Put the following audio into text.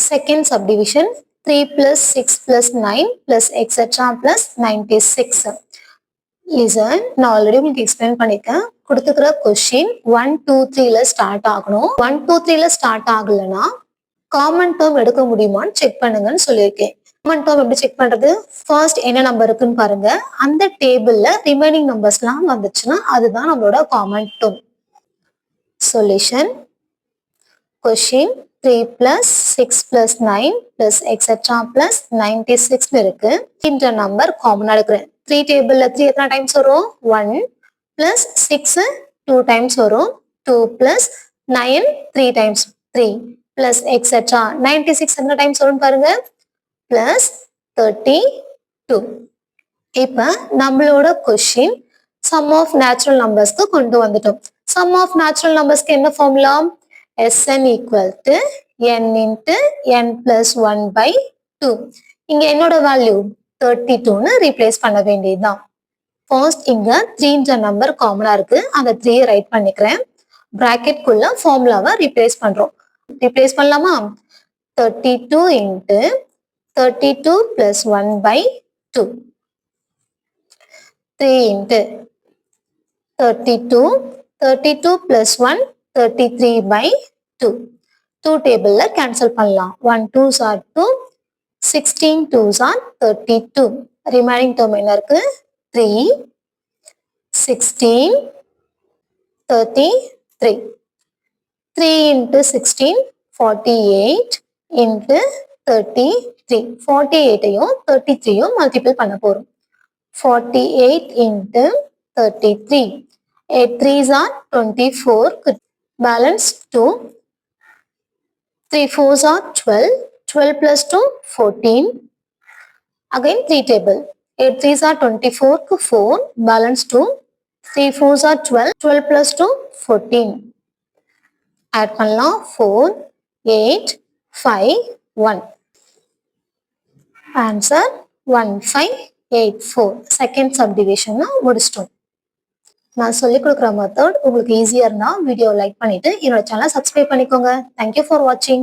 Second subdivision 3 plus 6 plus 9 plus etc. plus 96. Listen, நான் already உங்களுக்கு explain பண்ணிருக்கேன். கொடுத்துக்கிற question 1 2 3ல start ஆகணும். 1 2 3ல ஸ்டார்ட் ஆகலனா காமன் டேர்ம் எடுக்க முடியுமான்னு செக் பண்ணுங்கன்னு சொல்லியிருக்கேன். காமன் டேர்ம் எப்படி செக் பண்றது? ஃபர்ஸ்ட் என்ன நம்பர் இருக்குன்னு பாருங்க. அந்த டேபிள்ல ரிமைனிங் நம்பர்ஸ்லாம் வந்துச்சுன்னா அதுதான் நம்மளோட common term. Solution question 3 plus 6 plus 9 plus etc. plus 96 இருக்கு. இந்த நம்பர் காமனா எடுக்கிறேன். 3 டேபிள்ல 3 எத்தனை டைம்ஸ் வரும்? 1 plus 6 2 டைம்ஸ் வரும். 2 plus 9 3 டைம்ஸ் 3 plus etc. 96 எத்தனை டைம்ஸ் வரும் பாருங்க. plus 32. இப்ப நம்மளோட கொஸ்டின் sum of natural numbersக்கு கொண்டு வந்துட்டோம். sum of natural numbersக்கு என்ன formula? Sn equal to n into n plus 1 by 2. இங்க என்னோட வேல்யூ 32ன்னு ரீப்ளேஸ் பண்ண வேண்டியதுதான். ஃபர்ஸ்ட் இங்க 3ன்ற நம்பர் காமனா இருக்கு. அந்த 3 ரைட் பண்ணிக்கிறேன். பிராக்கெட் குள்ள ஃபார்முலாவை ரீப்ளேஸ் பண்றோம். ரீப்ளேஸ் பண்ணலாமா? 32 into 32 plus 1 by 2. 3 into 32 32 plus 1 33 by 2. 2 டேபிள்ல கேன்சல் பண்ணலாம். 1 2s are 2, 16 2s are 32. Remaining term என்ன இருக்கு? 3 16 33. 3 into 16 48 into 33. 48ஐயும் 33யும் மல்டிபிள் பண்ண போறோம். 48 into 33. 8 3s are 24. Balance 2. 3 4s are 12. 12 plus 2 14. Again 3 table. 8 3s are 24 4. Balance 2. 3 4s are 12. 12 plus 2 14. Add பண்ணலாம் 4 8 5 1. Answer 1584. Second subdivision முடிச்சிட்டோம். நான் சொல்லிக் கொடுக்குற மெத்தட் உங்களுக்கு ஈஸியா இருந்தா வீடியோ லைக் பண்ணிட்டு என்னோட சேனலை சப்ஸ்கிரைப் பண்ணிக்கோங்க. தேங்க்யூ ஃபார் வாட்சிங்.